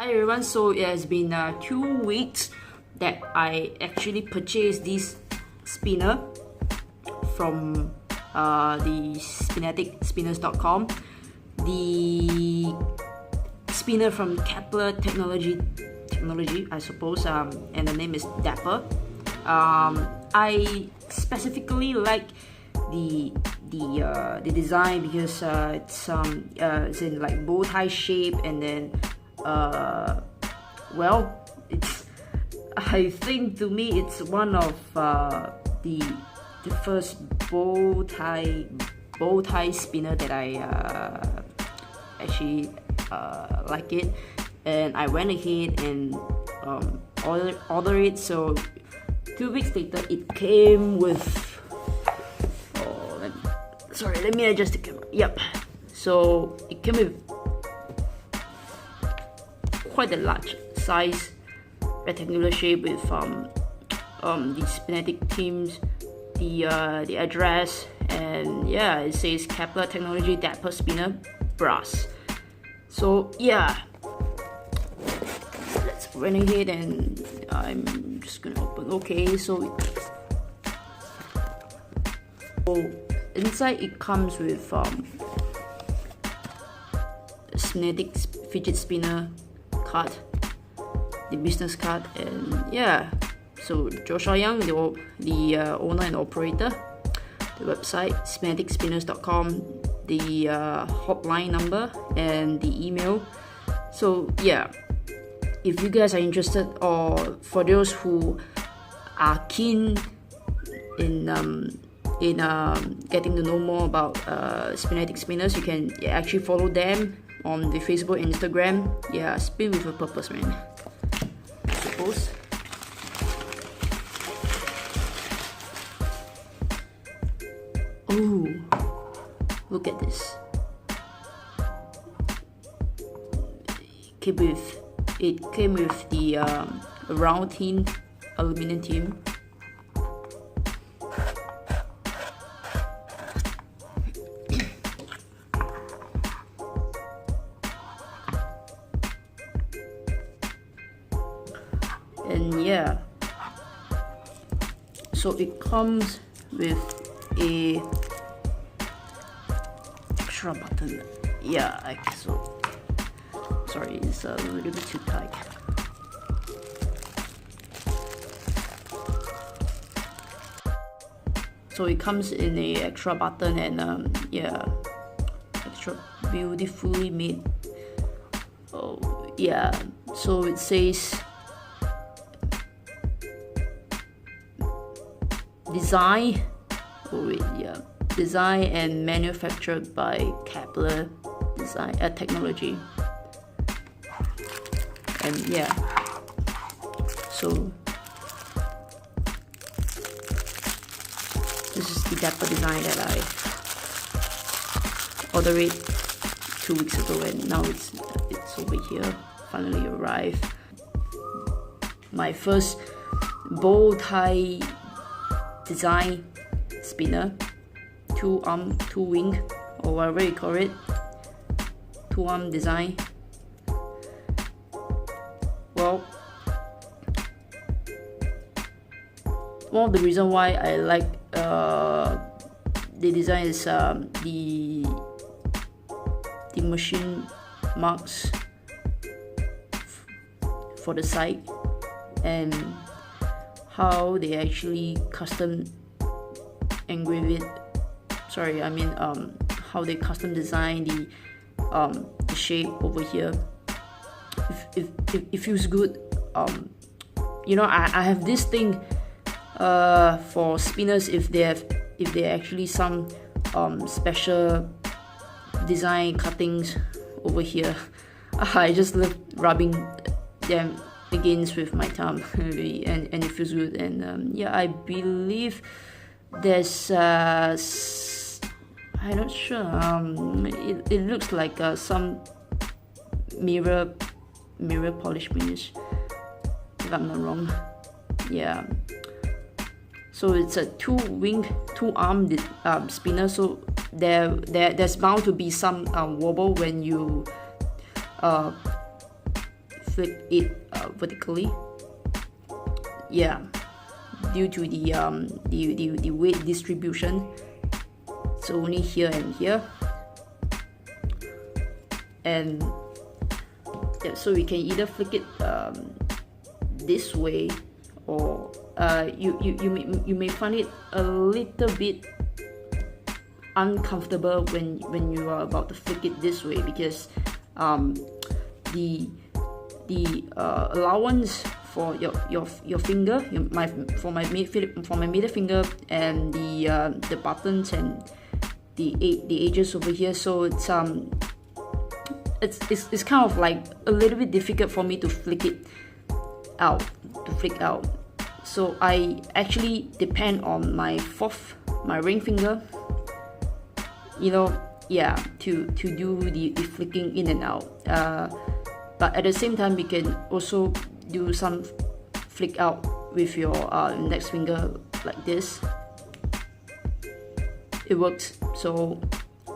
Hi everyone, so it has been 2 weeks that I actually purchased this spinner from the spinetic-spinners.com. The spinner from Kepler technology, I suppose, and the name is Dapper. I specifically like the design because it's in like bow tie shape, and then well, I think to me it's one of the first bow tie spinner that I actually like it, and I went ahead and order it. So 2 weeks later, it came with. Let me adjust the camera. Yep. So it came with quite a large size, rectangular shape with the spinetic themes, the address, and yeah, it says Kepler Technology Dapper Spinner Brass. So yeah, let's run ahead, and I'm just gonna open. Okay, so inside it comes with spinetic fidget spinner card, the business card, and yeah. So Joshua Young, the owner and operator, the website spinetic-spinners.com, the hotline number, and the email. So yeah, if you guys are interested, or for those who are keen in getting to know more about spinetic spinners, you can actually follow them on the Facebook and Instagram. Yeah, spin with a purpose, man, I suppose. Oh, look at this. It came with the round tin aluminum tin. And yeah, so it comes with a extra button. Yeah, so sorry, it's a little bit too tight. So it comes in a extra button, and yeah, extra beautifully made. Oh yeah, so it says design and manufactured by Kepler technology. And yeah, so this is the Dapper design that I ordered it 2 weeks ago, and now it's over here, finally arrived. My first bow tie design spinner, two wing, or whatever you call it, 2-arm design. Well, one of the reasons why I like the design is the machine marks for the side, and how they actually custom engrave it. Sorry, I mean how they custom design the shape over here. It feels good. You know, I have this thing for spinners, if they actually some special design cuttings over here. I just love rubbing them against with my thumb, and it feels good. And yeah, I believe there's I'm not sure, it looks like some mirror polish finish, if I'm not wrong. Yeah, so it's a 2-arm spinner, so there's bound to be some wobble when you flick it vertically. Yeah, due to the weight distribution. So only here and here, and yeah, so we can either flick it this way, or you may find it a little bit uncomfortable when you are about to flick it this way, because the allowance for your finger, for my middle finger, and the buttons and the edges over here. So it's kind of like a little bit difficult for me to flick out. So I actually depend on my ring finger, you know, yeah, to do the flicking in and out. But at the same time, you can also do some flick out with your index finger like this. It works, so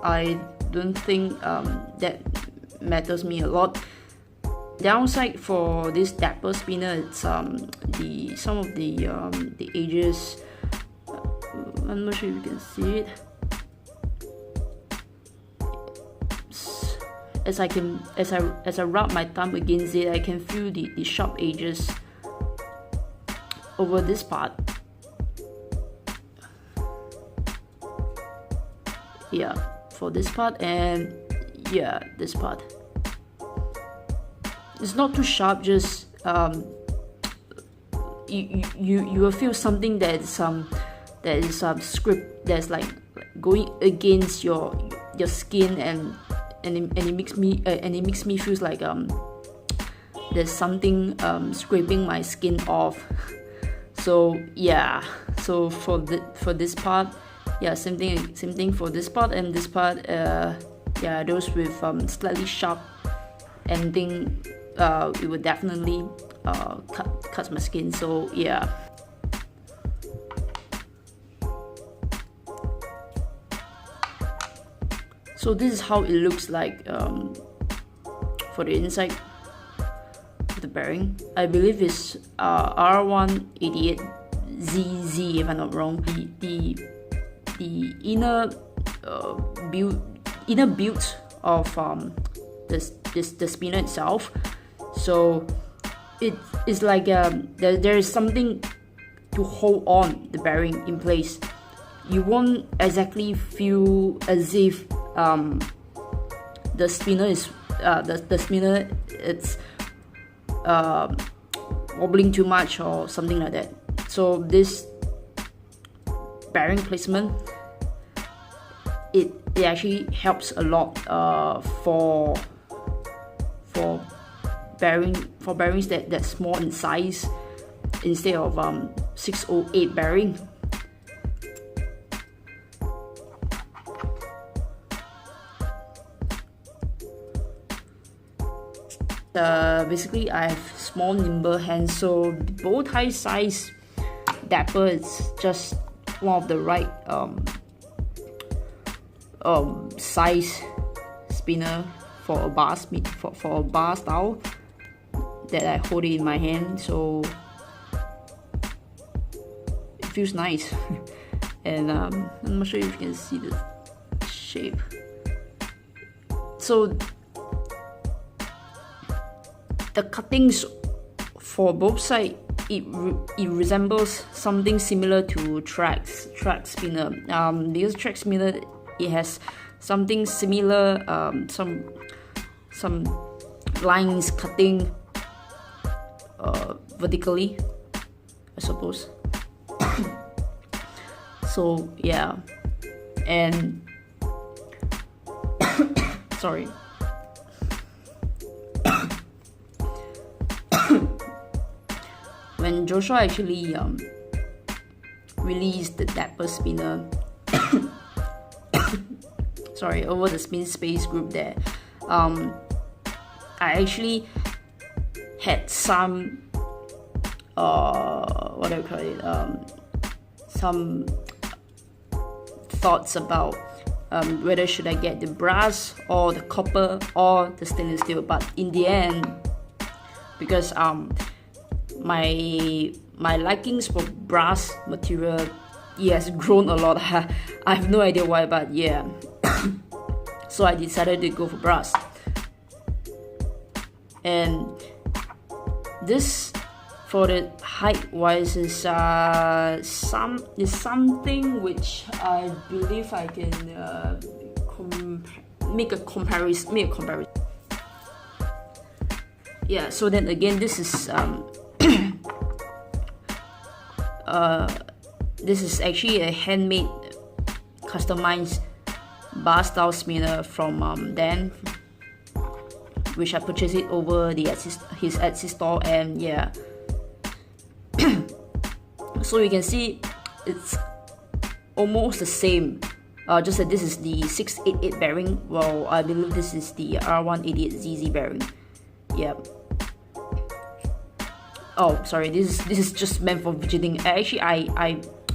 I don't think that matters me a lot. Downside for this Dapper spinner, it's some of the edges. I'm not sure if you can see it. As I rub my thumb against it, I can feel the sharp edges over this part. Yeah, for this part, and yeah, this part. It's not too sharp, just you will feel something that is script that's like going against your skin, and it makes me feels like there's something scraping my skin off. So yeah, so for this part, yeah, same thing for this part, and this part, yeah, those with slightly sharp ending, it would definitely cut my skin. So yeah. So this is how it looks like for the inside of the bearing. I believe it's R188ZZ, if I'm not wrong. The inner build of the spinner itself. So it is like there is something to hold on the bearing in place. You won't exactly feel as if the spinner is the spinner it's wobbling too much or something like that. So this bearing placement, it actually helps a lot for bearings that's small in size, instead of 608 bearing. Basically, I have small nimble hands, so the bow tie size Dapper is just one of the right size spinner for a bar for a bar style that I hold it in my hand. So it feels nice. And I'm not sure if you can see the shape. So the cuttings for both sides, it resembles something similar to THRAXX spinner. Because THRAXX spinner, it has something similar, some lines cutting vertically, I suppose. So yeah, and sorry. When Joshua actually released the Dapper spinner, sorry, over the Spin Space group there, I actually had some what do I call it? Some thoughts about whether should I get the brass or the copper or the stainless steel. But in the end, because my likings for brass material, yeah, has grown a lot. I have no idea why, but yeah. So I decided to go for brass. And this, for the height wise, is something which I believe I can make a comparison. Yeah. So then again, this is this is actually a handmade, customized bar style spinner from Dan, which I purchased it over his Etsy store, and yeah. So you can see it's almost the same, just that this is the 688 bearing, while I believe this is the R188ZZ bearing. Yep. Oh, sorry, this is just meant for fidgeting. Actually,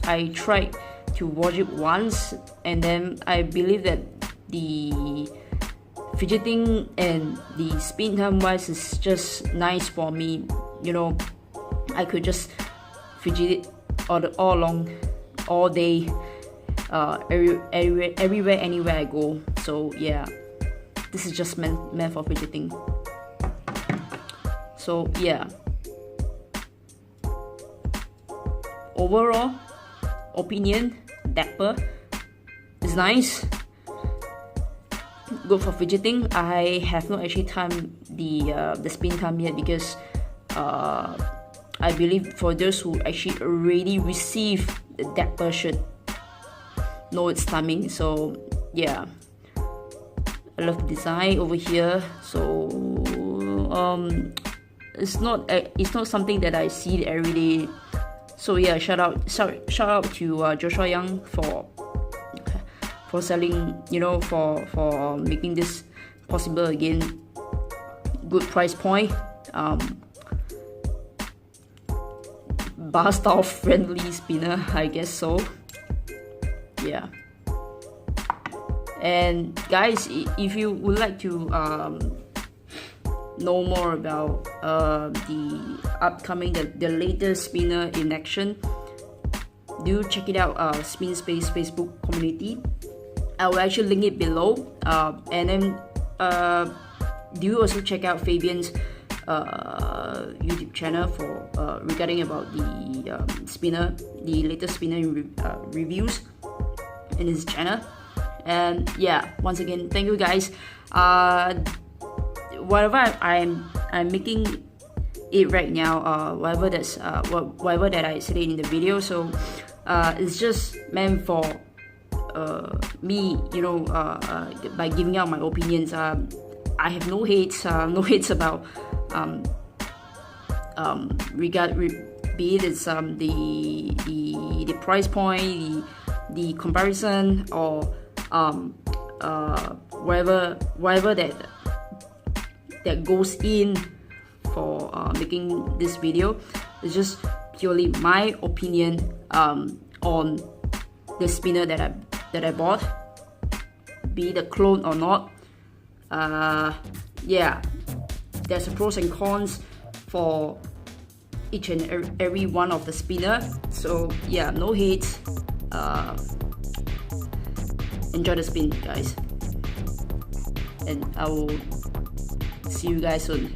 I tried to watch it once, and then I believe that the fidgeting and the spin time wise is just nice for me. You know, I could just fidget it all along, all day, everywhere, anywhere I go. So yeah, this is just meant for fidgeting. So yeah. Overall opinion, Dapper is nice, good for fidgeting. I have not actually timed the spin time yet, because I believe for those who actually already received the Dapper should know its timing. So yeah, I love the design over here. So it's not something that I see every day. So yeah, shout out to Joshua Young for selling, you know, for making this possible again. Good price point, bar style friendly spinner, I guess so. Yeah. And guys, if you would like to know more about the upcoming, the latest spinner in action, do check it out, Spin Space Facebook community. I will actually link it below, and then do also check out Fabian's YouTube channel for regarding about the spinner, the latest spinner reviews in his channel. And yeah, once again, thank you guys. Whatever I'm making it right now, whatever that I said in the video, so it's just meant for me, you know, by giving out my opinions. I have no hates about be it it's the price point, the comparison, or whatever that goes in for making this video. It's just purely my opinion on the spinner that I bought, be it a clone or not. Yeah, there's a pros and cons for each and every one of the spinner. So yeah, no hate. Enjoy the spin, guys, and I will see you guys soon.